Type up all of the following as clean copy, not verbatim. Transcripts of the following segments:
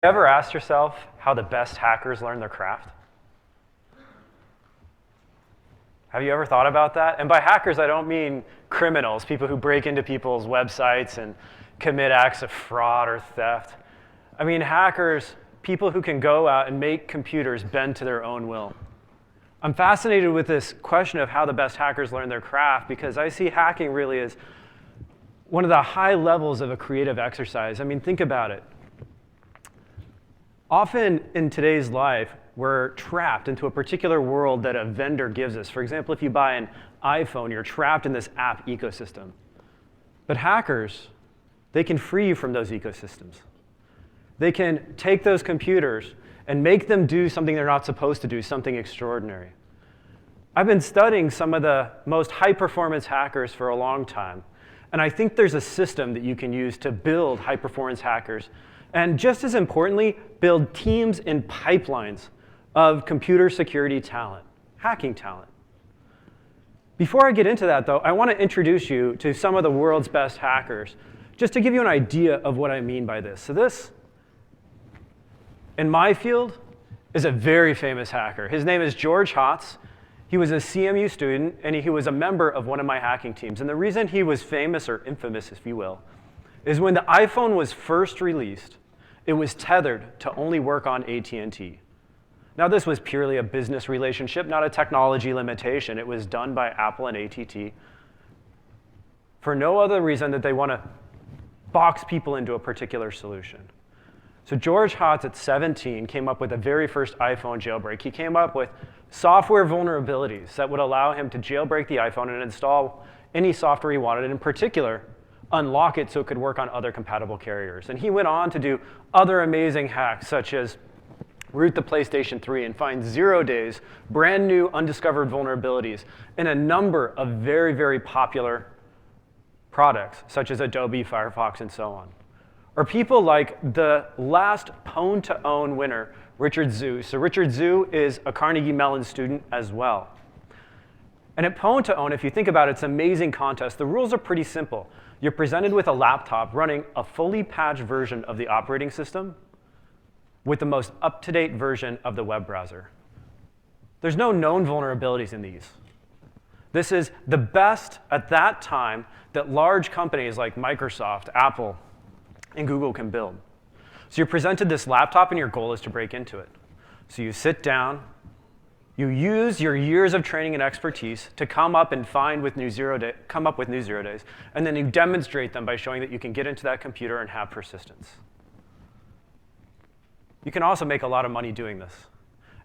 Ever asked yourself how the best hackers learn their craft? Have you ever thought about that? And by hackers, I don't mean criminals, people who break into people's websites and commit acts of fraud or theft. I mean hackers, people who can go out and make computers bend to their own will. I'm fascinated with this question of how the best hackers learn their craft because I see hacking really as one of the high levels of a creative exercise. I mean, think about it. Often in today's life, we're trapped into a particular world that a vendor gives us. For example, if you buy an iPhone, you're trapped in this app ecosystem. But hackers, they can free you from those ecosystems. They can take those computers and make them do something they're not supposed to do, something extraordinary. I've been studying some of the most high-performance hackers for a long time, and I think there's a system that you can use to build high-performance hackers, and just as importantly, build teams and pipelines of computer security talent, hacking talent. Before I get into that, though, I want to introduce you to some of the world's best hackers, just to give you an idea of what I mean by this. So this, in my field, is a very famous hacker. His name is George Hotz. He was a CMU student, and he was a member of one of my hacking teams. And the reason he was famous, or infamous, if you will, is when the iPhone was first released, it was tethered to only work on AT&T. Now, this was purely a business relationship, not a technology limitation. It was done by Apple and AT&T for no other reason that they want to box people into a particular solution. So George Hotz, at 17, came up with the very first iPhone jailbreak. He came up with software vulnerabilities that would allow him to jailbreak the iPhone and install any software he wanted, and in particular, unlock it so it could work on other compatible carriers. And he went on to do other amazing hacks, such as root the PlayStation 3 and find 0 days, brand new undiscovered vulnerabilities in a number of very, very popular products, such as Adobe, Firefox, and so on. Or people like the last Pwn2Own winner, Richard Zhu. So Richard Zhu is a Carnegie Mellon student as well. And at Pwn2Own, if you think about it, it's an amazing contest. The rules are pretty simple. You're presented with a laptop running a fully patched version of the operating system with the most up-to-date version of the web browser. There's no known vulnerabilities in these. This is the best at that time that large companies like Microsoft, Apple, and Google can build. So you're presented this laptop, and your goal is to break into it. So you sit down, you use your years of training and expertise to come up with new 0 days, and then you demonstrate them by showing that you can get into that computer and have persistence. You can also make a lot of money doing this.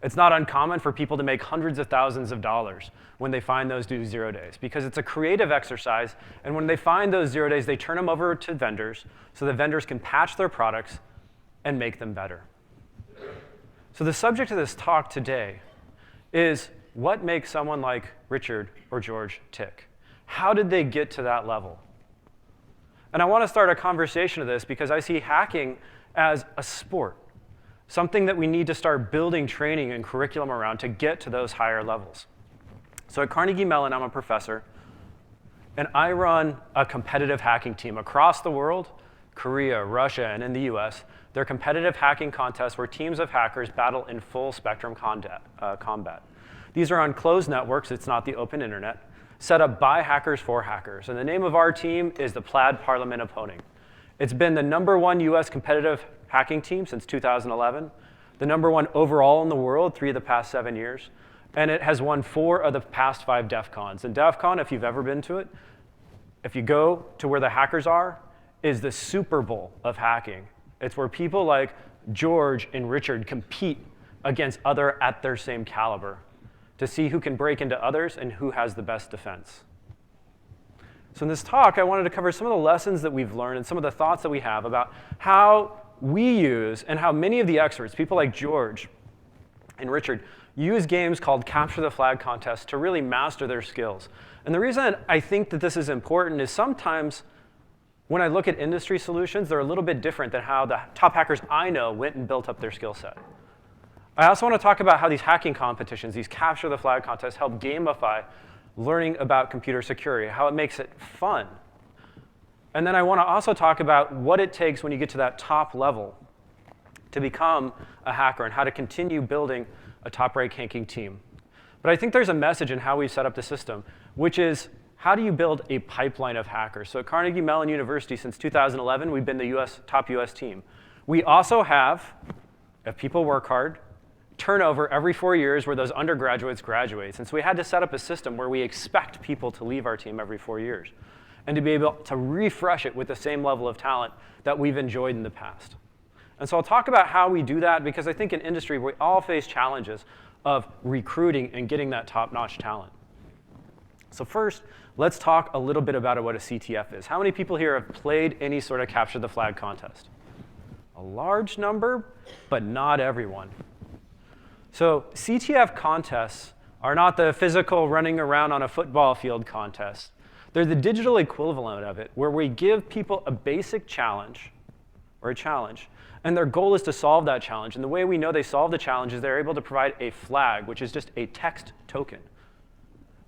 It's not uncommon for people to make hundreds of thousands of dollars when they find those new 0 days, because it's a creative exercise, and when they find those 0 days, they turn them over to vendors so the vendors can patch their products and make them better. So the subject of this talk today is what makes someone like Richard or George tick? How did they get to that level? And I want to start a conversation of this because I see hacking as a sport, something that we need to start building training and curriculum around to get to those higher levels. So at Carnegie Mellon, I'm a professor, and I run a competitive hacking team across the world, Korea, Russia, and in the US. They're competitive hacking contests where teams of hackers battle in full spectrum combat. These are on closed networks, it's not the open internet, set up by hackers for hackers. And the name of our team is the Plaid Parliament of Honing. It's been the #1 US competitive hacking team since 2011, the #1 overall in the world 3 of the past 7 years, and it has won 4 of the past 5 DEF CONs. And DEF CON, if you've ever been to it, if you go to where the hackers are, is the Super Bowl of hacking. It's where people like George and Richard compete against other at their same caliber to see who can break into others and who has the best defense. So in this talk, I wanted to cover some of the lessons that we've learned and some of the thoughts that we have about how we use and how many of the experts, people like George and Richard, use games called Capture the Flag contests to really master their skills. And the reason I think that this is important is sometimes when I look at industry solutions, they're a little bit different than how the top hackers I know went and built up their skill set. I also want to talk about how these hacking competitions, these Capture the Flag contests, help gamify learning about computer security, how it makes it fun. And then I want to also talk about what it takes when you get to that top level to become a hacker and how to continue building a top-ranking team. But I think there's a message in how we set up the system, which is how do you build a pipeline of hackers? So at Carnegie Mellon University, since 2011, we've been the top US team. We also have, if people work hard, turnover every 4 years where those undergraduates graduate. And so we had to set up a system where we expect people to leave our team every 4 years and to be able to refresh it with the same level of talent that we've enjoyed in the past. And so I'll talk about how we do that, because I think in industry we all face challenges of recruiting and getting that top-notch talent. So first, let's talk a little bit about what a CTF is. How many people here have played any sort of capture the flag contest? A large number, but not everyone. So CTF contests are not the physical running around on a football field contest. They're the digital equivalent of it, where we give people a basic challenge, or a challenge, and their goal is to solve that challenge. And the way we know they solve the challenge is they're able to provide a flag, which is just a text token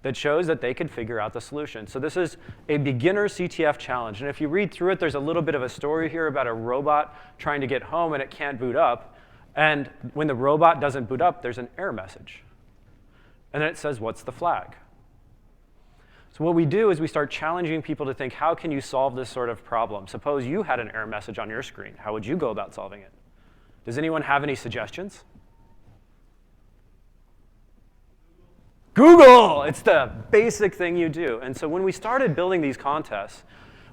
that shows that they could figure out the solution. So this is a beginner CTF challenge. And if you read through it, there's a little bit of a story here about a robot trying to get home and it can't boot up. And when the robot doesn't boot up, there's an error message. And then it says, what's the flag? So what we do is we start challenging people to think, how can you solve this sort of problem? Suppose you had an error message on your screen. How would you go about solving it? Does anyone have any suggestions? Google! It's the basic thing you do. And so when we started building these contests,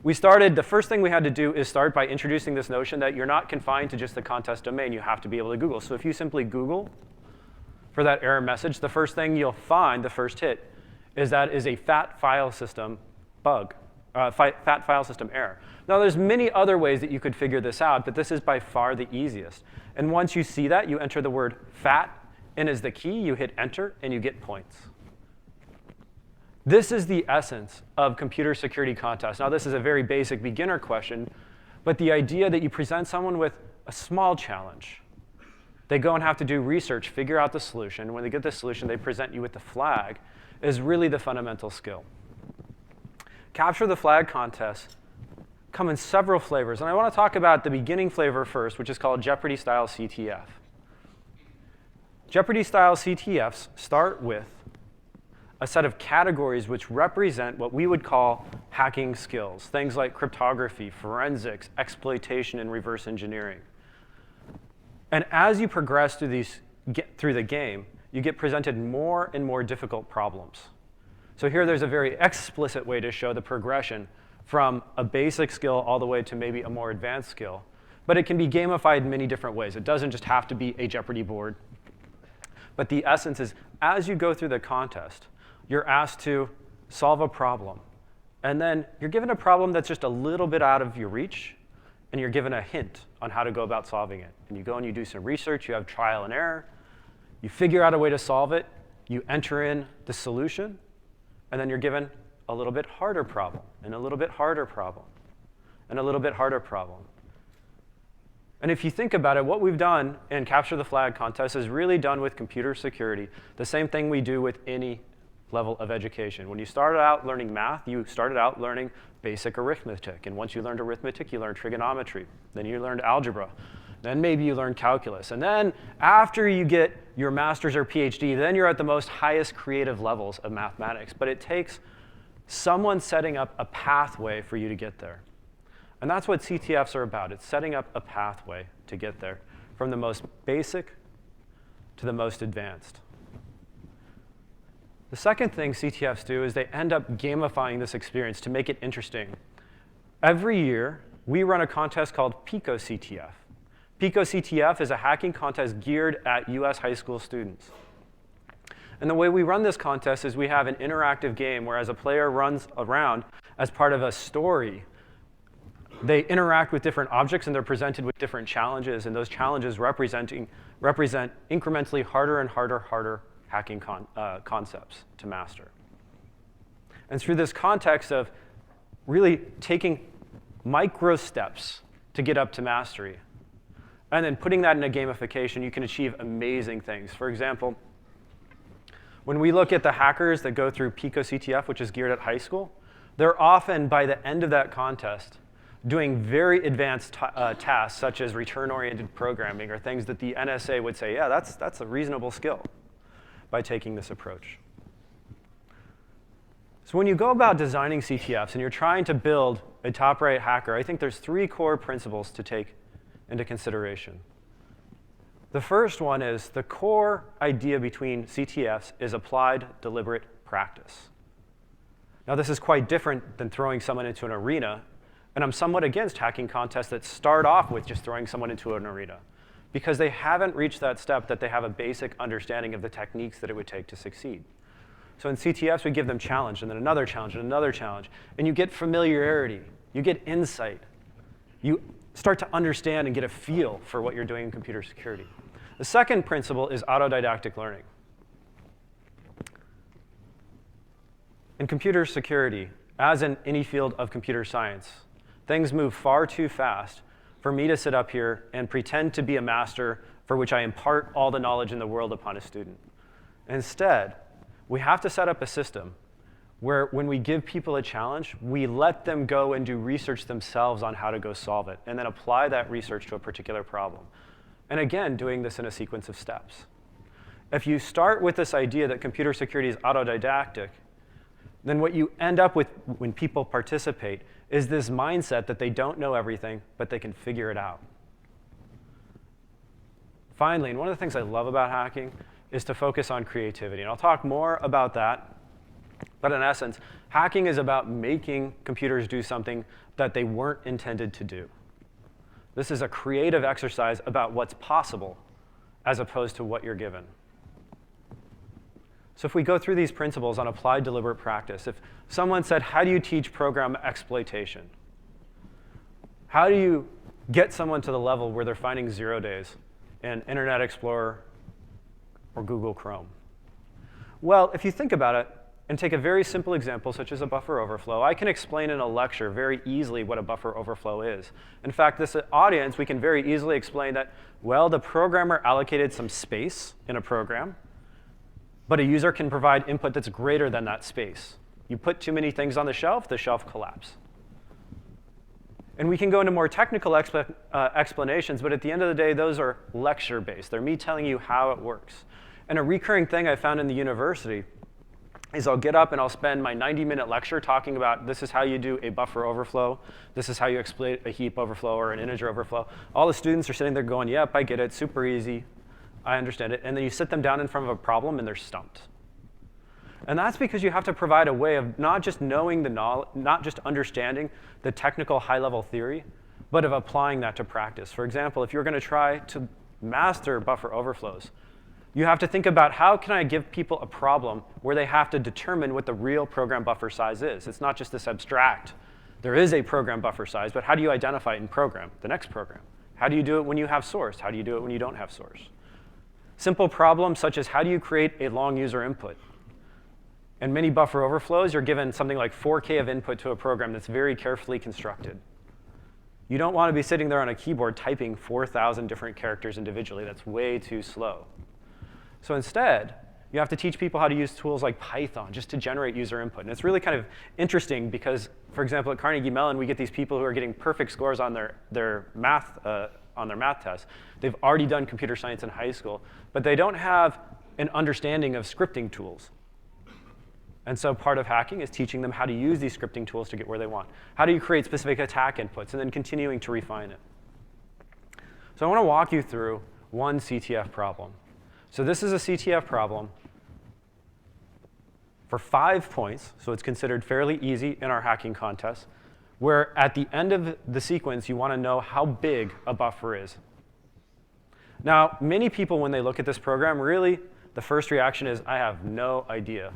the first thing we had to do is start by introducing this notion that you're not confined to just the contest domain. You have to be able to Google. So if you simply Google for that error message, the first thing you'll find, the first hit, is that is a fat file system bug, fat file system error. Now, there's many other ways that you could figure this out, but this is by far the easiest. And once you see that, you enter the word fat in as the key, you hit enter, and you get points. This is the essence of computer security contests. Now, this is a very basic beginner question, but the idea that you present someone with a small challenge, they go and have to do research, figure out the solution. When they get the solution, they present you with the flag, is really the fundamental skill. Capture the flag contests come in several flavors. And I want to talk about the beginning flavor first, which is called Jeopardy-style CTF. Jeopardy-style CTFs start with a set of categories which represent what we would call hacking skills, things like cryptography, forensics, exploitation, and reverse engineering. And as you progress through the game, you get presented more and more difficult problems. So here there's a very explicit way to show the progression from a basic skill all the way to maybe a more advanced skill. But it can be gamified in many different ways. It doesn't just have to be a Jeopardy board. But the essence is, as you go through the contest, you're asked to solve a problem. And then you're given a problem that's just a little bit out of your reach, and you're given a hint on how to go about solving it. And you go and you do some research, you have trial and error, you figure out a way to solve it, you enter in the solution, and then you're given a little bit harder problem, and a little bit harder problem, and a little bit harder problem. And if you think about it, what we've done in Capture the Flag contest is really done with computer security, the same thing we do with any level of education. When you started out learning math, you started out learning basic arithmetic. And once you learned arithmetic, you learned trigonometry. Then you learned algebra. Then maybe you learn calculus. And then after you get your master's or PhD, then you're at the most highest creative levels of mathematics. But it takes someone setting up a pathway for you to get there. And that's what CTFs are about. It's setting up a pathway to get there, from the most basic to the most advanced. The second thing CTFs do is they end up gamifying this experience to make it interesting. Every year, we run a contest called Pico CTF. Pico CTF is a hacking contest geared at US high school students. And the way we run this contest is we have an interactive game where as a player runs around as part of a story, they interact with different objects and they're presented with different challenges, and those challenges represent incrementally harder and harder hacking concepts to master. And through this context of really taking micro steps to get up to mastery, and then putting that in a gamification, you can achieve amazing things. For example, when we look at the hackers that go through Pico CTF, which is geared at high school, they're often, by the end of that contest, doing very advanced tasks such as return-oriented programming or things that the NSA would say, yeah, that's a reasonable skill by taking this approach. So when you go about designing CTFs and you're trying to build a top-right hacker, I think there's 3 core principles to take into consideration. The first one is the core idea between CTFs is applied deliberate practice. Now, this is quite different than throwing someone into an arena, and I'm somewhat against hacking contests that start off with just throwing someone into an arena, because they haven't reached that step that they have a basic understanding of the techniques that it would take to succeed. So in CTFs, we give them challenge, and then another challenge, and another challenge, and you get familiarity, you get insight, you start to understand and get a feel for what you're doing in computer security. The second principle is autodidactic learning. In computer security, as in any field of computer science, things move far too fast for me to sit up here and pretend to be a master for which I impart all the knowledge in the world upon a student. Instead, we have to set up a system where when we give people a challenge, we let them go and do research themselves on how to go solve it, and then apply that research to a particular problem. And again, doing this in a sequence of steps. If you start with this idea that computer security is autodidactic, then what you end up with when people participate is this mindset that they don't know everything, but they can figure it out. Finally, and one of the things I love about hacking is to focus on creativity. And I'll talk more about that. But in essence, hacking is about making computers do something that they weren't intended to do. This is a creative exercise about what's possible as opposed to what you're given. So if we go through these principles on applied deliberate practice, if someone said, how do you teach program exploitation? How do you get someone to the level where they're finding 0 days in Internet Explorer or Google Chrome? Well, if you think about it and take a very simple example, such as a buffer overflow, I can explain in a lecture very easily what a buffer overflow is. In fact, this audience, we can very easily explain that, well, the programmer allocated some space in a program, but a user can provide input that's greater than that space. You put too many things on the shelf collapses. And we can go into more technical explanations, but at the end of the day, those are lecture-based. They're me telling you how it works. And a recurring thing I found in the university is I'll get up and I'll spend my 90-minute lecture talking about this is how you do a buffer overflow, this is how you exploit a heap overflow or an integer overflow. All the students are sitting there going, yep, I get it, super easy. I understand it. And then you sit them down in front of a problem, and they're stumped. And that's because you have to provide a way of not just knowing the knowledge, not just understanding the technical high-level theory, but of applying that to practice. For example, if you're going to try to master buffer overflows, you have to think about how can I give people a problem where they have to determine what the real program buffer size is. It's not just this abstract. There is a program buffer size, but how do you identify it in program, the next program? How do you do it when you have source? How do you do it when you don't have source? Simple problems such as how do you create a long user input? In many buffer overflows, you're given something like 4K of input to a program that's very carefully constructed. You don't want to be sitting there on a keyboard typing 4,000 different characters individually. That's way too slow. So instead, you have to teach people how to use tools like Python just to generate user input. And it's really kind of interesting because, for example, at Carnegie Mellon, we get these people who are getting perfect scores on their math tests. They've already done computer science in high school, but they don't have an understanding of scripting tools. And so part of hacking is teaching them how to use these scripting tools to get where they want. How do you create specific attack inputs and then continuing to refine it? So I want to walk you through one CTF problem. So this is a CTF problem for 5 points, so it's considered fairly easy in our hacking contest, where at the end of the sequence, you want to know how big a buffer is. Now, many people, when they look at this program, really, the first reaction is, I have no idea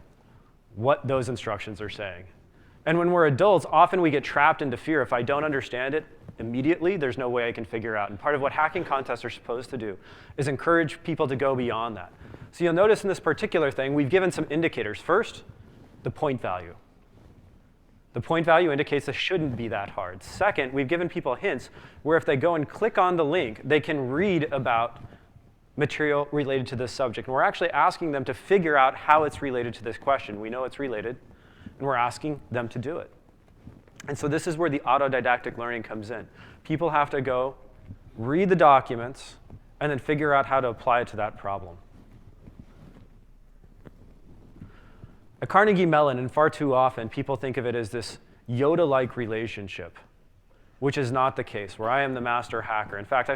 what those instructions are saying. And when we're adults, often we get trapped into fear. If I don't understand it immediately, there's no way I can figure out. And part of what hacking contests are supposed to do is encourage people to go beyond that. So you'll notice in this particular thing, we've given some indicators. First, the point value. The point value indicates this shouldn't be that hard. Second, we've given people hints where if they go and click on the link, they can read about material related to this subject. And we're actually asking them to figure out how it's related to this question. We know it's related, and we're asking them to do it. And so this is where the autodidactic learning comes in. People have to go read the documents and then figure out how to apply it to that problem. At Carnegie Mellon, and far too often, people think of it as this Yoda-like relationship, which is not the case, where I am the master hacker. In fact,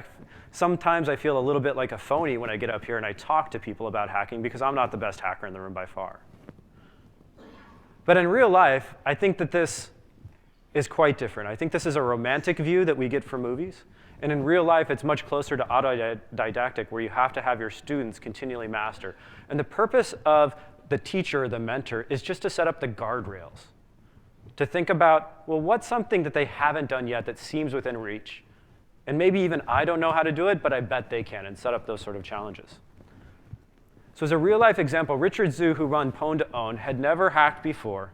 sometimes I feel a little bit like a phony when I get up here and I talk to people about hacking because I'm not the best hacker in the room by far. But in real life, I think that this is quite different. I think this is a romantic view that we get from movies. And in real life, it's much closer to autodidactic, where you have to have your students continually master. And the purpose of the teacher or the mentor is just to set up the guardrails, to think about, well, what's something that they haven't done yet that seems within reach? And maybe even I don't know how to do it, but I bet they can, and set up those sort of challenges. So as a real-life example, Richard Zhu, who ran Pwn to Own, had never hacked before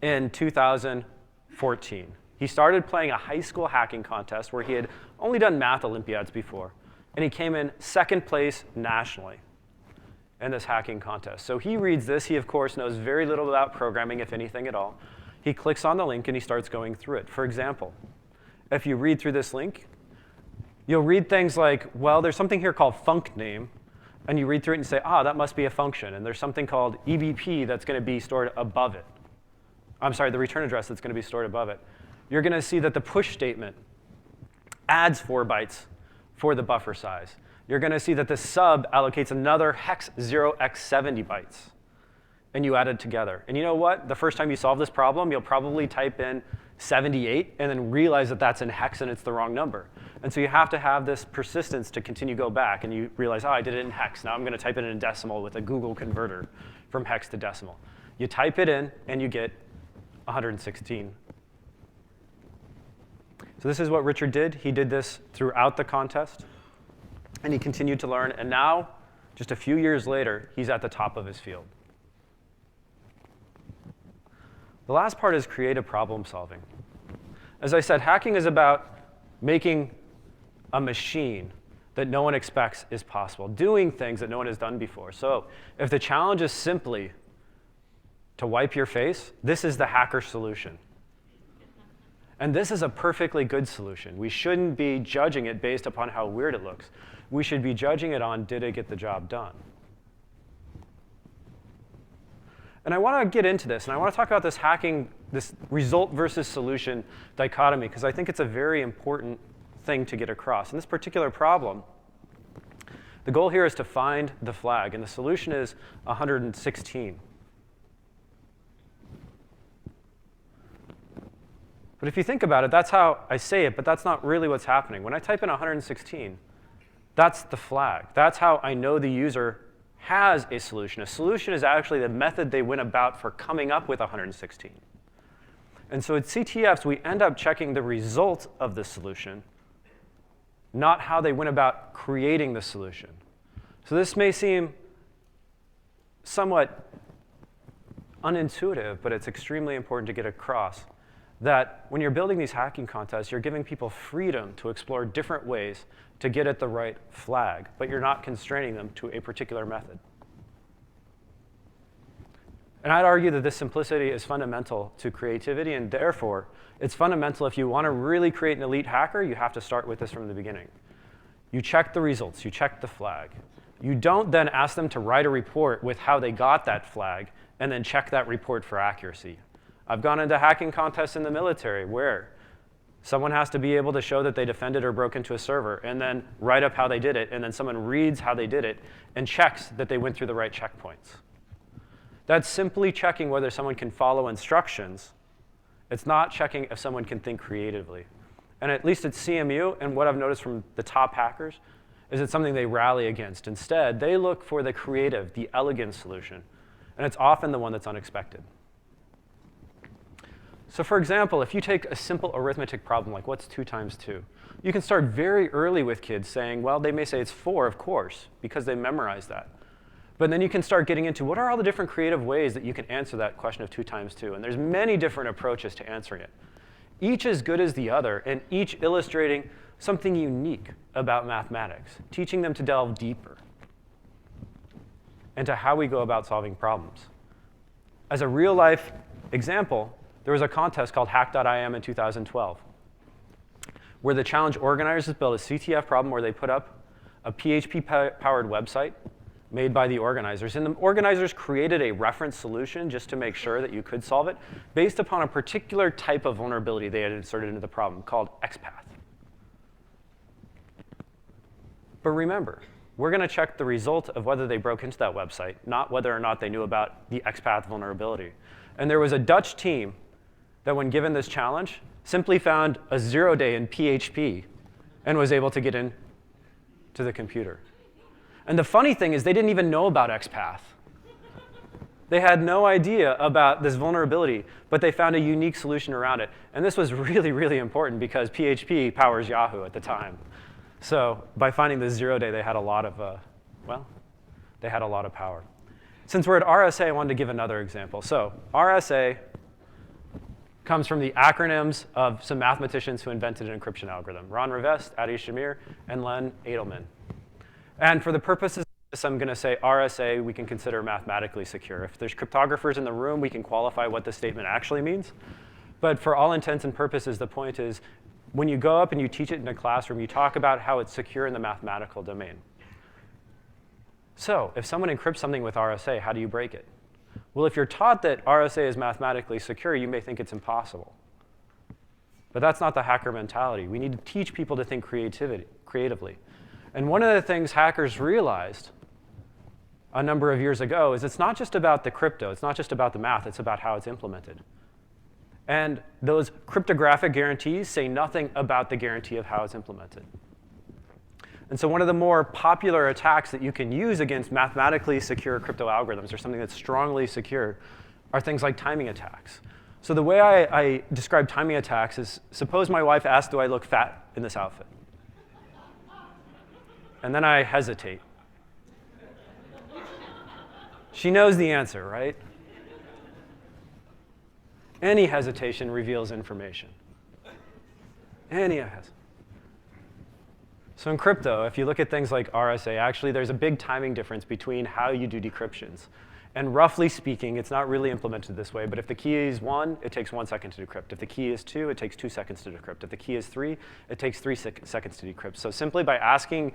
in 2014. He started playing a high school hacking contest where he had only done math Olympiads before, and he came in second place nationally in this hacking contest. So he reads this. He, of course, knows very little about programming, if anything at all. He clicks on the link, and he starts going through it. For example, if you read through this link, you'll read things like, well, there's something here called funcname, and you read through it and say, that must be a function. And there's something called EBP that's going to be stored above it. I'm sorry, the return address that's going to be stored above it. You're going to see that the push statement adds 4 bytes for the buffer size. You're going to see that the sub allocates another hex 0x70 bytes. And you add it together. And you know what? The first time you solve this problem, you'll probably type in 78 and then realize that that's in hex and it's the wrong number. And so you have to have this persistence to continue to go back. And you realize, I did it in hex. Now I'm going to type it in decimal with a Google converter from hex to decimal. You type it in, and you get 116. So this is what Richard did. He did this throughout the contest. And he continued to learn. And now, just a few years later, he's at the top of his field. The last part is creative problem solving. As I said, hacking is about making a machine that no one expects is possible, doing things that no one has done before. So if the challenge is simply to wipe your face, this is the hacker solution. And this is a perfectly good solution. We shouldn't be judging it based upon how weird it looks. We should be judging it on, did it get the job done? And I want to get into this, and I want to talk about this hacking, this result versus solution dichotomy, because I think it's a very important thing to get across. In this particular problem, the goal here is to find the flag, and the solution is 116. But if you think about it, that's how I say it, but that's not really what's happening. When I type in 116, that's the flag. That's how I know the user has a solution. A solution is actually the method they went about for coming up with 116. And so at CTFs, we end up checking the result of the solution, not how they went about creating the solution. So this may seem somewhat unintuitive, but it's extremely important to get across that when you're building these hacking contests, you're giving people freedom to explore different ways to get at the right flag, but you're not constraining them to a particular method. And I'd argue that this simplicity is fundamental to creativity, and therefore, it's fundamental if you want to really create an elite hacker, you have to start with this from the beginning. You check the results, you check the flag. You don't then ask them to write a report with how they got that flag and then check that report for accuracy. I've gone into hacking contests in the military where someone has to be able to show that they defended or broke into a server and then write up how they did it, and then someone reads how they did it and checks that they went through the right checkpoints. That's simply checking whether someone can follow instructions. It's not checking if someone can think creatively. And at least at CMU, and what I've noticed from the top hackers, is it's something they rally against. Instead, they look for the creative, the elegant solution, and it's often the one that's unexpected. So for example, if you take a simple arithmetic problem like what's 2 times 2, you can start very early with kids saying, well, they may say it's 4, of course, because they memorize that. But then you can start getting into what are all the different creative ways that you can answer that question of 2 times 2. And there's many different approaches to answering it. Each as good as the other, and each illustrating something unique about mathematics, teaching them to delve deeper into how we go about solving problems. As a real-life example, there was a contest called Hack.im in 2012, where the challenge organizers built a CTF problem where they put up a PHP-powered website made by the organizers. And the organizers created a reference solution just to make sure that you could solve it based upon a particular type of vulnerability they had inserted into the problem called XPath. But remember, we're going to check the result of whether they broke into that website, not whether or not they knew about the XPath vulnerability. And there was a Dutch team that, when given this challenge, simply found a 0-day in PHP and was able to get in to the computer. And the funny thing is they didn't even know about XPath. They had no idea about this vulnerability, but they found a unique solution around it. And this was really, really important because PHP powers Yahoo at the time. So by finding this 0-day, they had a lot of, they had a lot of power. Since we're at RSA, I wanted to give another example. So RSA comes from the acronyms of some mathematicians who invented an encryption algorithm: Ron Rivest, Adi Shamir, and Len Edelman. And for the purposes of this, I'm going to say RSA we can consider mathematically secure. If there's cryptographers in the room, we can qualify what this statement actually means. But for all intents and purposes, the point is, when you go up and you teach it in a classroom, you talk about how it's secure in the mathematical domain. So if someone encrypts something with RSA, how do you break it? Well, if you're taught that RSA is mathematically secure, you may think it's impossible. But that's not the hacker mentality. We need to teach people to think creatively. And one of the things hackers realized a number of years ago is it's not just about the crypto. It's not just about the math. It's about how it's implemented. And those cryptographic guarantees say nothing about the guarantee of how it's implemented. And so one of the more popular attacks that you can use against mathematically secure crypto algorithms, or something that's strongly secure, are things like timing attacks. So the way I describe timing attacks is, suppose my wife asks, do I look fat in this outfit? And then I hesitate. She knows the answer, right? Any hesitation reveals information. Any hesitation. So in crypto, if you look at things like RSA, actually there's a big timing difference between how you do decryptions. And roughly speaking, it's not really implemented this way, but if the key is 1, it takes 1 second to decrypt. If the key is 2, it takes 2 seconds to decrypt. If the key is 3, it takes 3 seconds to decrypt. So simply by asking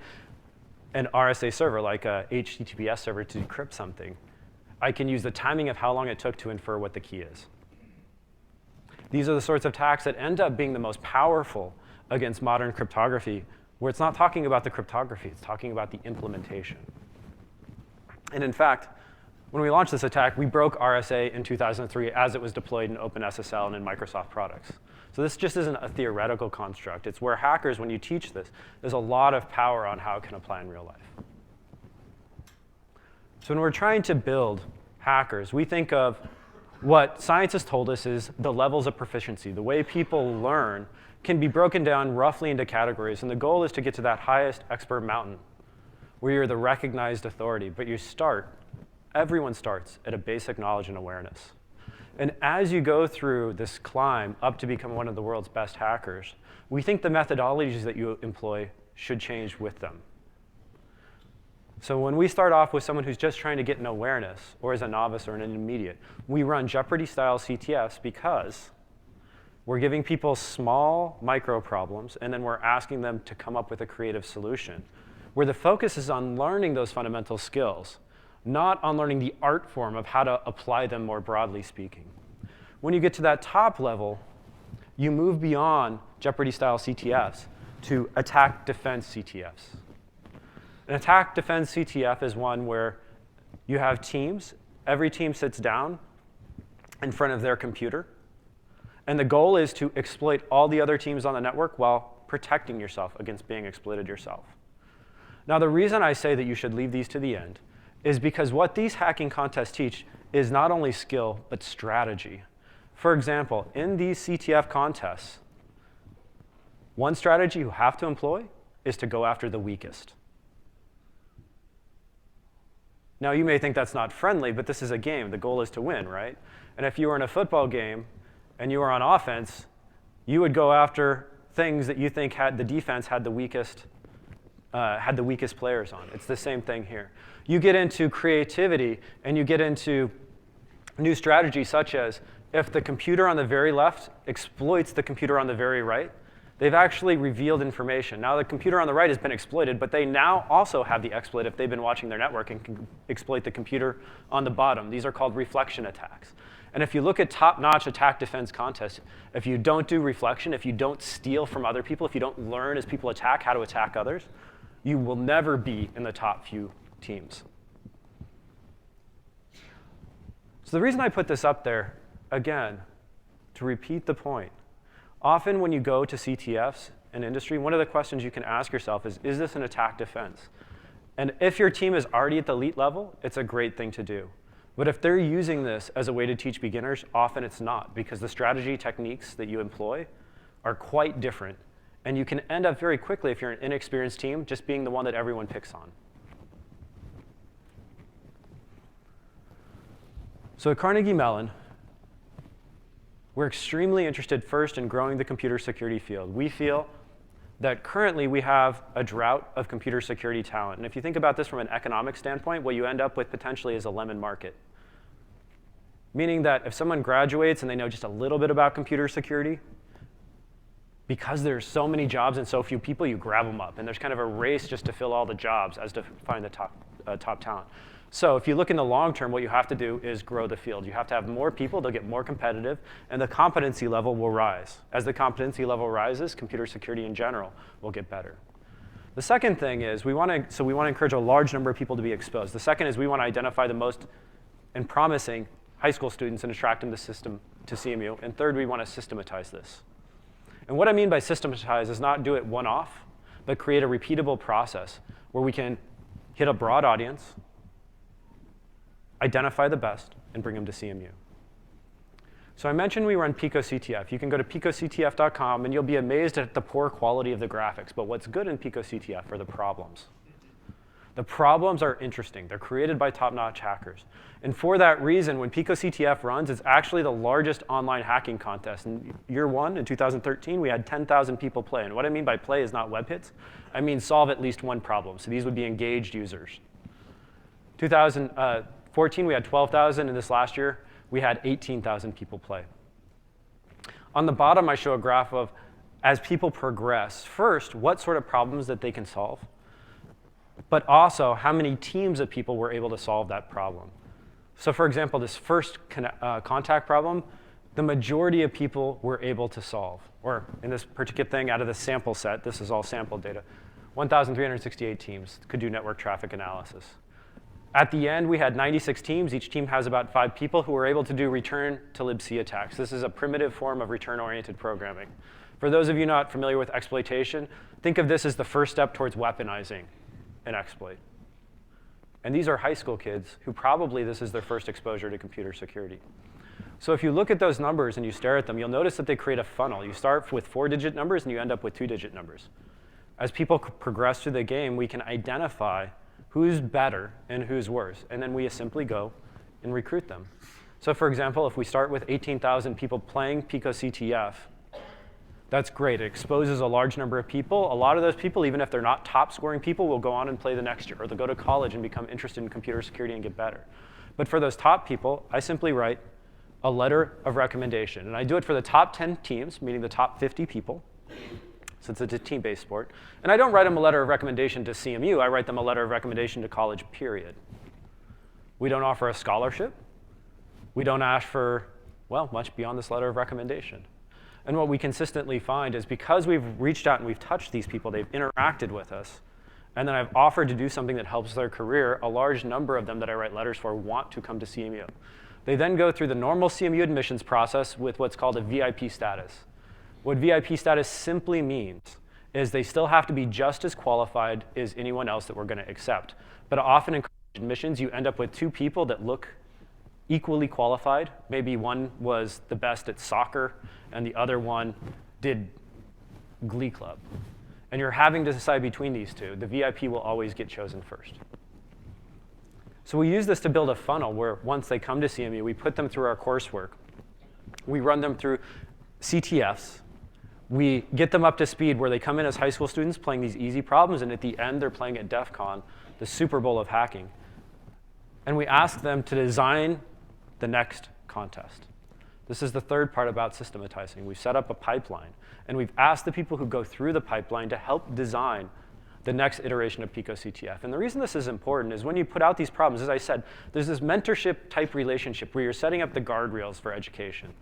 an RSA server, like a HTTPS server, to decrypt something, I can use the timing of how long it took to infer what the key is. These are the sorts of attacks that end up being the most powerful against modern cryptography, where it's not talking about the cryptography, it's talking about the implementation. And in fact, when we launched this attack, we broke RSA in 2003 as it was deployed in OpenSSL and in Microsoft products. So this just isn't a theoretical construct. It's where hackers, when you teach this, there's a lot of power on how it can apply in real life. So when we're trying to build hackers, we think of what science has told us is the levels of proficiency. The way people learn can be broken down roughly into categories. And the goal is to get to that highest expert mountain where you're the recognized authority. But you start, everyone starts at a basic knowledge and awareness. And as you go through this climb up to become one of the world's best hackers, we think the methodologies that you employ should change with them. So when we start off with someone who's just trying to get an awareness, or as a novice or an intermediate, we run Jeopardy-style CTFs because we're giving people small micro problems, and then we're asking them to come up with a creative solution, where the focus is on learning those fundamental skills, not on learning the art form of how to apply them more broadly speaking. When you get to that top level, you move beyond Jeopardy-style CTFs to attack-defense CTFs. An attack-defense CTF is one where you have teams. Every team sits down in front of their computer. And the goal is to exploit all the other teams on the network while protecting yourself against being exploited yourself. Now, the reason I say that you should leave these to the end is because what these hacking contests teach is not only skill, but strategy. For example, in these CTF contests, one strategy you have to employ is to go after the weakest. Now, you may think that's not friendly, but this is a game. The goal is to win, right? And if you were in a football game and you were on offense, you would go after things that you think the defense had the weakest players on. It's the same thing here. You get into creativity, and you get into new strategies such as if the computer on the very left exploits the computer on the very right, they've actually revealed information. Now the computer on the right has been exploited, but they now also have the exploit if they've been watching their network and can exploit the computer on the bottom. These are called reflection attacks. And if you look at top-notch attack defense contests, if you don't do reflection, if you don't steal from other people, if you don't learn as people attack how to attack others, you will never be in the top few teams. So the reason I put this up there, again, to repeat the point, often when you go to CTFs in industry, one of the questions you can ask yourself is this an attack defense? And if your team is already at the elite level, it's a great thing to do. But if they're using this as a way to teach beginners, often it's not, because the strategy techniques that you employ are quite different. And you can end up very quickly, if you're an inexperienced team, just being the one that everyone picks on. So at Carnegie Mellon, we're extremely interested first in growing the computer security field. We feel that currently we have a drought of computer security talent. And if you think about this from an economic standpoint, what you end up with potentially is a lemon market. Meaning that if someone graduates and they know just a little bit about computer security, because there's so many jobs and so few people, you grab them up. And there's kind of a race just to fill all the jobs as to find the top talent. So if you look in the long term, what you have to do is grow the field. You have to have more people, they'll get more competitive, and the competency level will rise. As the competency level rises, computer security in general will get better. The second thing is we want to encourage a large number of people to be exposed. The second is we want to identify the most and promising high school students and attract them to CMU. And third, we want to systematize this. And what I mean by systematize is not do it one-off, but create a repeatable process where we can hit a broad audience, identify the best, and bring them to CMU. So I mentioned we run PicoCTF. You can go to picoctf.com, and you'll be amazed at the poor quality of the graphics. But what's good in PicoCTF are the problems. The problems are interesting. They're created by top-notch hackers. And for that reason, when PicoCTF runs, it's actually the largest online hacking contest. In year one, in 2013, we had 10,000 people play. And what I mean by play is not web hits. I mean solve at least one problem. So these would be engaged users. 2014, we had 12,000. And this last year, we had 18,000 people play. On the bottom, I show a graph of, as people progress, first, what sort of problems that they can solve, but also how many teams of people were able to solve that problem. So for example, this first contact problem, the majority of people were able to solve. Or in this particular thing, out of the sample set, this is all sample data, 1,368 teams could do network traffic analysis. At the end, we had 96 teams. Each team has about 5 people who were able to do return to libc attacks. This is a primitive form of return-oriented programming. For those of you not familiar with exploitation, think of this as the first step towards weaponizing an exploit. And these are high school kids who probably this is their first exposure to computer security. So if you look at those numbers and you stare at them, you'll notice that they create a funnel. You start with 4-digit numbers and you end up with 2-digit numbers. As people progress through the game, we can identify who's better and who's worse. And then we simply go and recruit them. So for example, if we start with 18,000 people playing PicoCTF, that's great. It exposes a large number of people. A lot of those people, even if they're not top scoring people, will go on and play the next year. Or they'll go to college and become interested in computer security and get better. But for those top people, I simply write a letter of recommendation. And I do it for the top 10 teams, meaning the top 50 people, since it's a team-based sport. And I don't write them a letter of recommendation to CMU. I write them a letter of recommendation to college, period. We don't offer a scholarship. We don't ask for, well, much beyond this letter of recommendation. And what we consistently find is because we've reached out and we've touched these people, they've interacted with us, and then I've offered to do something that helps their career, a large number of them that I write letters for want to come to CMU. They then go through the normal CMU admissions process with what's called a VIP status. What VIP status simply means is they still have to be just as qualified as anyone else that we're going to accept. But often in college admissions, you end up with 2 people that look equally qualified. Maybe one was the best at soccer, and the other one did Glee Club. And you're having to decide between these 2. The VIP will always get chosen first. So we use this to build a funnel where once they come to CMU, we put them through our coursework. We run them through CTFs. We get them up to speed where they come in as high school students playing these easy problems, and at the end, they're playing at DEF CON, the Super Bowl of hacking. And we ask them to design the next contest. This is the third part about systematizing. We've set up a pipeline, and we've asked the people who go through the pipeline to help design the next iteration of PicoCTF. And the reason this is important is when you put out these problems, as I said, there's this mentorship-type relationship where you're setting up the guardrails for education.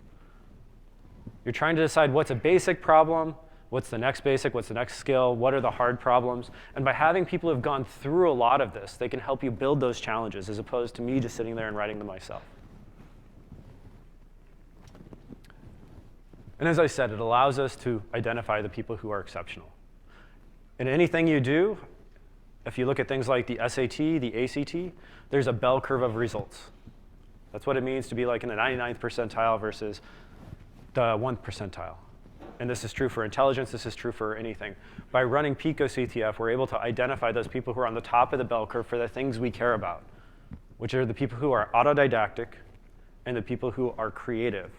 You're trying to decide what's a basic problem, what's the next basic, what's the next skill, what are the hard problems. And by having people who have gone through a lot of this, they can help you build those challenges as opposed to me just sitting there and writing them myself. And as I said, it allows us to identify the people who are exceptional. In anything you do, if you look at things like the SAT, the ACT, there's a bell curve of results. That's what it means to be like in the 99th percentile versus the 1th percentile. And this is true for intelligence. This is true for anything. By running PicoCTF, we're able to identify those people who are on the top of the bell curve for the things we care about, which are the people who are autodidactic and the people who are creative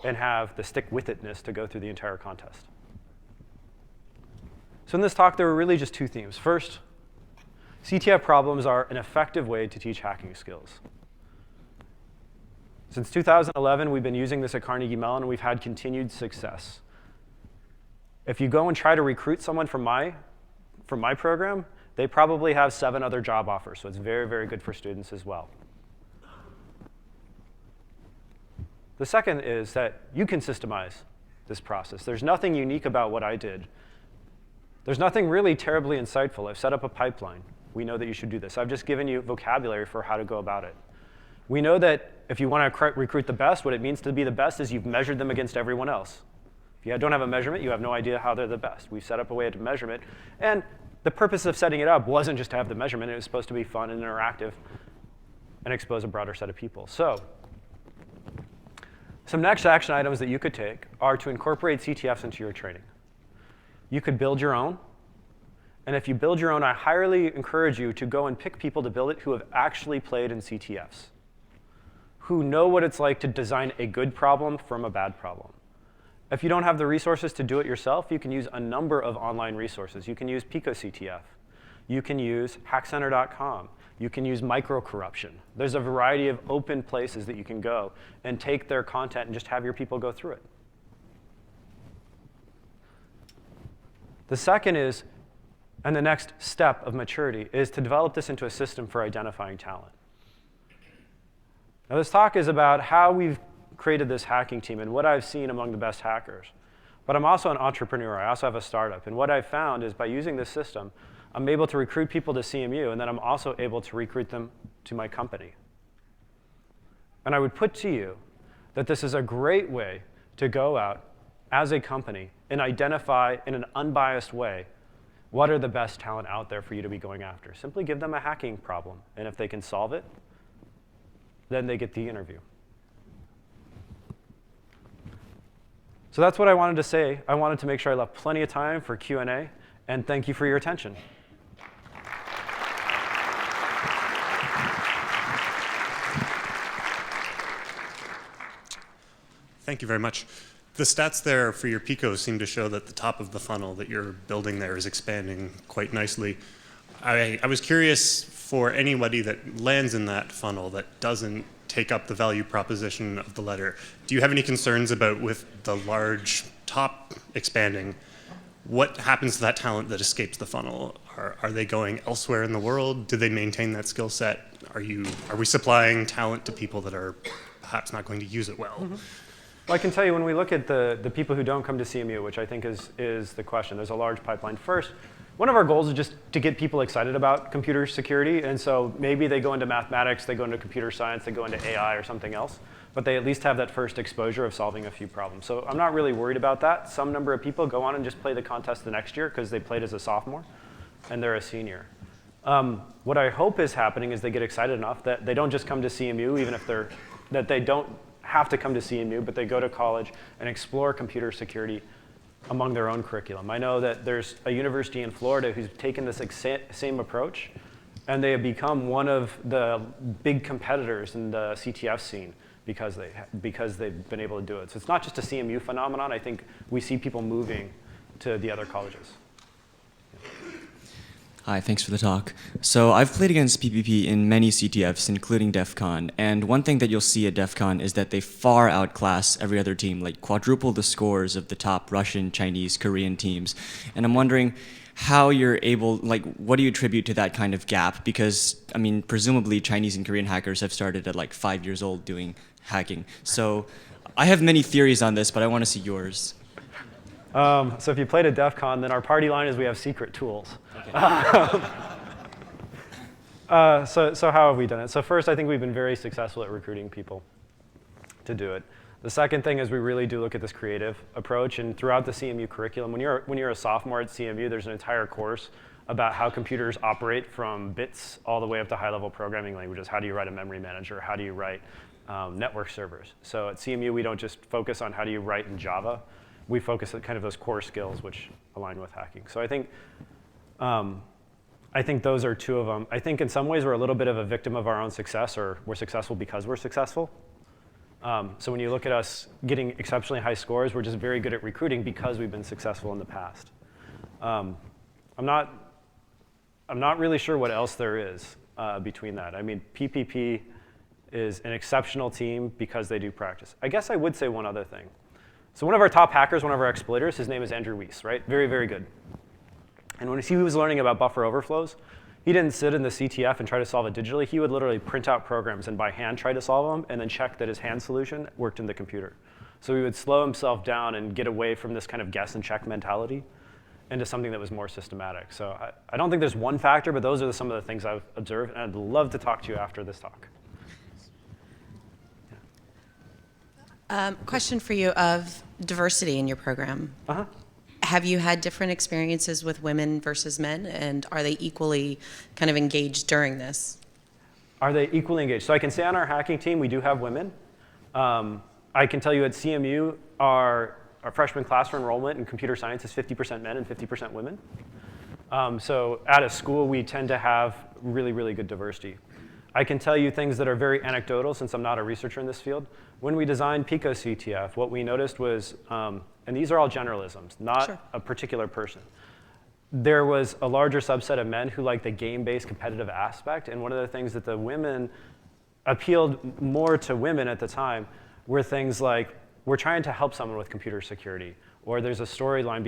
and have the stick-with-itness to go through the entire contest. So in this talk, there were really just two themes. First, CTF problems are an effective way to teach hacking skills. Since 2011, we've been using this at Carnegie Mellon, and we've had continued success. If you go and try to recruit someone from my program, they probably have 7 other job offers. So it's very, very good for students as well. The second is that you can systemize this process. There's nothing unique about what I did. There's nothing really terribly insightful. I've set up a pipeline. We know that you should do this. I've just given you vocabulary for how to go about it. We know that if you want to recruit the best, what it means to be the best is you've measured them against everyone else. If you don't have a measurement, you have no idea how they're the best. We've set up a way to measure it. And the purpose of setting it up wasn't just to have the measurement. It was supposed to be fun and interactive and expose a broader set of people. So some next action items that you could take are to incorporate CTFs into your training. You could build your own. And if you build your own, I highly encourage you to go and pick people to build it who have actually played in CTFs, who know what it's like to design a good problem from a bad problem. If you don't have the resources to do it yourself, you can use a number of online resources. You can use PicoCTF. You can use hackcenter.com. You can use micro-corruption. There's a variety of open places that you can go and take their content and just have your people go through it. The second is, and the next step of maturity, is to develop this into a system for identifying talent. Now, this talk is about how we've created this hacking team and what I've seen among the best hackers. But I'm also an entrepreneur. I also have a startup. And what I've found is by using this system, I'm able to recruit people to CMU, and then I'm also able to recruit them to my company. And I would put to you that this is a great way to go out as a company and identify in an unbiased way what are the best talent out there for you to be going after. Simply give them a hacking problem, and if they can solve it, then they get the interview. So that's what I wanted to say. I wanted to make sure I left plenty of time for Q&A, and thank you for your attention. Thank you very much. The stats there for your Pico seem to show that the top of the funnel that you're building there is expanding quite nicely. I was curious, for anybody that lands in that funnel that doesn't take up the value proposition of the letter, do you have any concerns about, with the large top expanding, what happens to that talent that escapes the funnel? Are they going elsewhere in the world? Do they maintain that skill set? Are we supplying talent to people that are perhaps not going to use it well? Mm-hmm. Well, I can tell you when we look at the people who don't come to CMU, which I think is the question, there's a large pipeline. First, one of our goals is just to get people excited about computer security. And so maybe they go into mathematics, they go into computer science, they go into AI or something else. But they at least have that first exposure of solving a few problems. So I'm not really worried about that. Some number of people go on and just play the contest the next year because they played as a sophomore and they're a senior. What I hope is happening is they get excited enough that they don't just come to CMU, even if that they don't have to come to CMU, but they go to college and explore computer security among their own curriculum. I know that there's a university in Florida who's taken this same approach, and they have become one of the big competitors in the CTF scene because they've been able to do it. So it's not just a CMU phenomenon. I think we see people moving to the other colleges. Hi, thanks for the talk. So I've played against PPP in many CTFs, including DEF CON, and one thing that you'll see at DEF CON is that they far outclass every other team, like quadruple the scores of the top Russian, Chinese, Korean teams. And I'm wondering how you're able, like, what do you attribute to that kind of gap? Because, I mean, presumably Chinese and Korean hackers have started at like 5 years old doing hacking. So I have many theories on this, but I want to see yours. So if you played at DEF CON, then our party line is we have secret tools. Okay. So how have we done it? So first, I think we've been very successful at recruiting people to do it. The second thing is we really do look at this creative approach, and throughout the CMU curriculum, when you're a sophomore at CMU, there's an entire course about how computers operate from bits all the way up to high-level programming languages. How do you write a memory manager? How do you write network servers? So at CMU, we don't just focus on how do you write in Java. We focus on kind of those core skills which align with hacking. So I think those are two of them. I think in some ways we're a little bit of a victim of our own success, or we're successful because we're successful. So when you look at us getting exceptionally high scores, we're just very good at recruiting because we've been successful in the past. I'm not really sure what else there is between that. I mean, PPP is an exceptional team because they do practice. I guess I would say one other thing. So one of our top hackers, one of our exploiters, his name is Andrew Weiss, right? Very, very good. And when he was learning about buffer overflows, he didn't sit in the CTF and try to solve it digitally. He would literally print out programs and by hand try to solve them and then check that his hand solution worked in the computer. So he would slow himself down and get away from this kind of guess and check mentality into something that was more systematic. So I don't think there's one factor, but those are some of the things I've observed, and I'd love to talk to you after this talk. Question for you of diversity in your program. Uh-huh. Have you had different experiences with women versus men, and are they equally kind of engaged during this? Are they equally engaged? So I can say on our hacking team, we do have women. I can tell you at CMU, our freshman class for enrollment in computer science is 50% men and 50% women. So at a school, we tend to have really, really good diversity. I can tell you things that are very anecdotal since I'm not a researcher in this field. When we designed Pico CTF, what we noticed was, and these are all generalisms, not Sure. a particular person. There was a larger subset of men who liked the game-based competitive aspect, and one of the things that the women appealed more to women at the time were things like, we're trying to help someone with computer security, or there's a storyline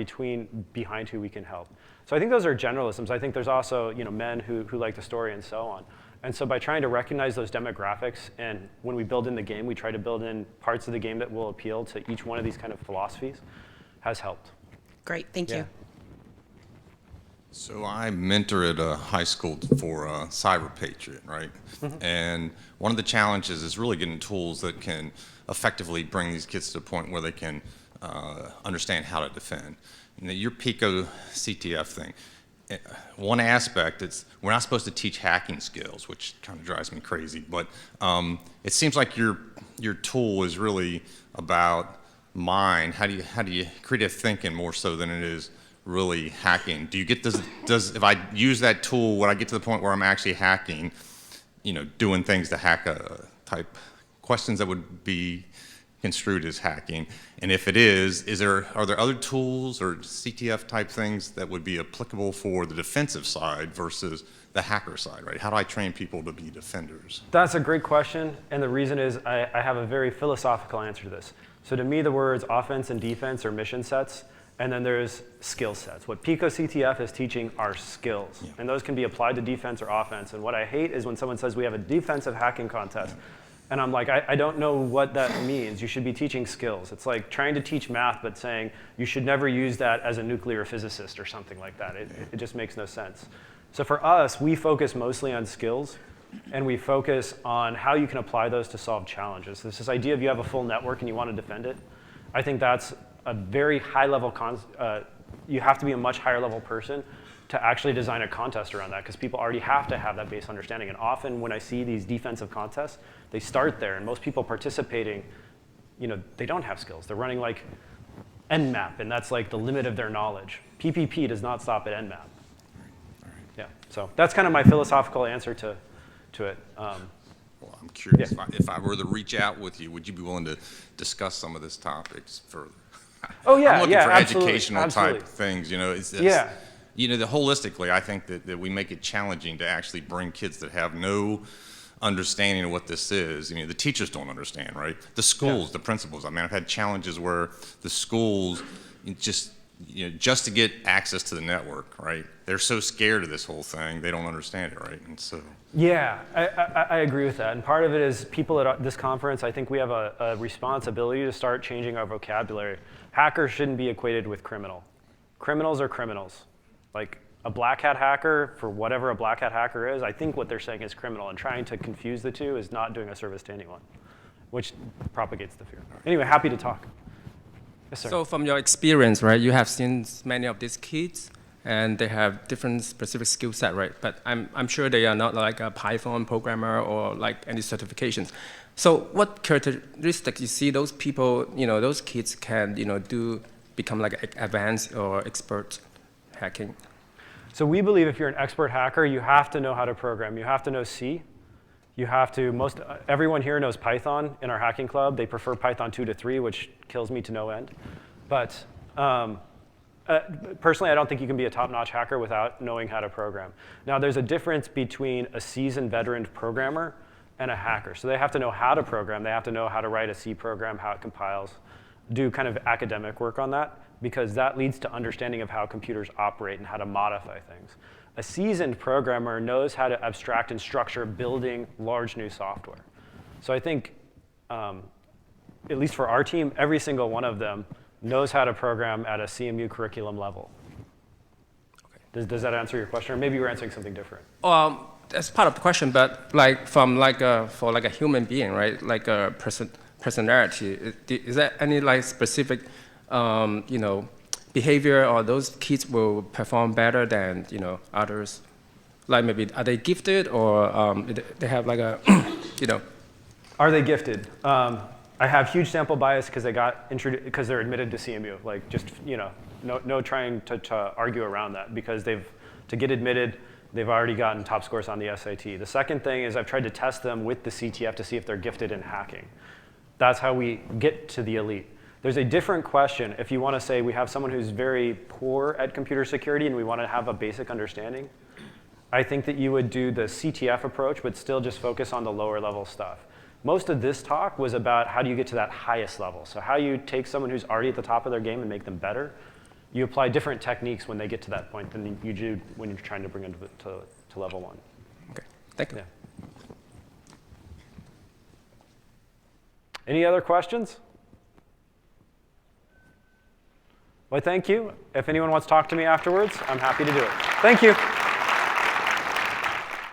behind who we can help. So I think those are generalisms. I think there's also men who like the story and so on. And so by trying to recognize those demographics, and when we build in the game, we try to build in parts of the game that will appeal to each one of these kind of philosophies, has helped. Great, thank you. So I mentor at a high school for Cyber Patriot, right? Mm-hmm. And one of the challenges is really getting tools that can effectively bring these kids to the point where they can understand how to defend. Your Pico CTF thing, one aspect, we're not supposed to teach hacking skills, which kind of drives me crazy, but it seems like your tool is really about mind. How do you creative thinking more so than it is really hacking? Do you get does if I use that tool, would I get to the point where I'm actually hacking, doing things to hack a type questions that would be construed as hacking? And if it is are there other tools or CTF type things that would be applicable for the defensive side versus the hacker side, right? How do I train people to be defenders? That's a great question, and the reason is I have a very philosophical answer to this. So to me, the words offense and defense are mission sets, and then there's skill sets. What Pico CTF is teaching are skills, and those can be applied to defense or offense. And what I hate is when someone says we have a defensive hacking contest, and I'm like, I don't know what that means. You should be teaching skills. It's like trying to teach math, but saying you should never use that as a nuclear physicist or something like that. It just makes no sense. So for us, we focus mostly on skills, and we focus on how you can apply those to solve challenges. So this idea of you have a full network and you want to defend it, I think that's a very high level, you have to be a much higher level person to actually design a contest around that, because people already have to have that base understanding. And often when I see these defensive contests, they start there, and most people participating, they don't have skills. They're running like Nmap, and that's like the limit of their knowledge. PPP does not stop at Nmap. Yeah, so that's kind of my philosophical answer to it. Well, I'm curious, Yeah. if I were to reach out with you, would you be willing to discuss some of these topics further? Oh yeah, I'm looking yeah, for absolutely, educational absolutely. type things, Yeah. holistically, I think that we make it challenging to actually bring kids that have no understanding of what this is. The teachers don't understand, right? The schools, the principals. I mean, I've had challenges where the schools just to get access to the network, right? They're so scared of this whole thing, they don't understand it, right? And so. Yeah, I agree with that. And part of it is people at this conference, I think we have a responsibility to start changing our vocabulary. Hacker shouldn't be equated with criminal. Criminals are criminals. Like a black hat hacker, for whatever a black hat hacker is, I think what they're saying is criminal. And trying to confuse the two is not doing a service to anyone, which propagates the fear. Anyway, happy to talk. Yes, sir. So from your experience, right, you have seen many of these kids, and they have different specific skill set, right? But I'm sure they are not like a Python programmer or like any certifications. So what characteristics you see those people, those kids can, become like advanced or expert hacking? So we believe if you're an expert hacker, you have to know how to program. You have to know C. You have to, everyone here knows Python in our hacking club. They prefer Python 2 to 3, which kills me to no end. But personally, I don't think you can be a top-notch hacker without knowing how to program. Now, there's a difference between a seasoned veteran programmer and a hacker. So they have to know how to program. They have to know how to write a C program, how it compiles, do kind of academic work on that, because that leads to understanding of how computers operate and how to modify things. A seasoned programmer knows how to abstract and structure building large new software. So I think, at least for our team, every single one of them knows how to program at a CMU curriculum level. Okay. Does that answer your question? Or maybe you're answering something different. That's part of the question, but like from for like a human being, right? Like a personality, is there any like specific, behavior, or those kids will perform better than others? Like maybe are they gifted, or they have like a Are they gifted? I have huge sample bias because because they're admitted to CMU. Like just no trying to argue around that, because to get admitted, they've already gotten top scores on the SAT. The second thing is I've tried to test them with the CTF to see if they're gifted in hacking. That's how we get to the elite. There's a different question if you want to say we have someone who's very poor at computer security and we want to have a basic understanding. I think that you would do the CTF approach, but still just focus on the lower level stuff. Most of this talk was about how do you get to that highest level. So how you take someone who's already at the top of their game and make them better. You apply different techniques when they get to that point than you do when you're trying to bring them to level 1. Okay, thank you. Yeah. Any other questions? Well, thank you. If anyone wants to talk to me afterwards, I'm happy to do it. Thank you.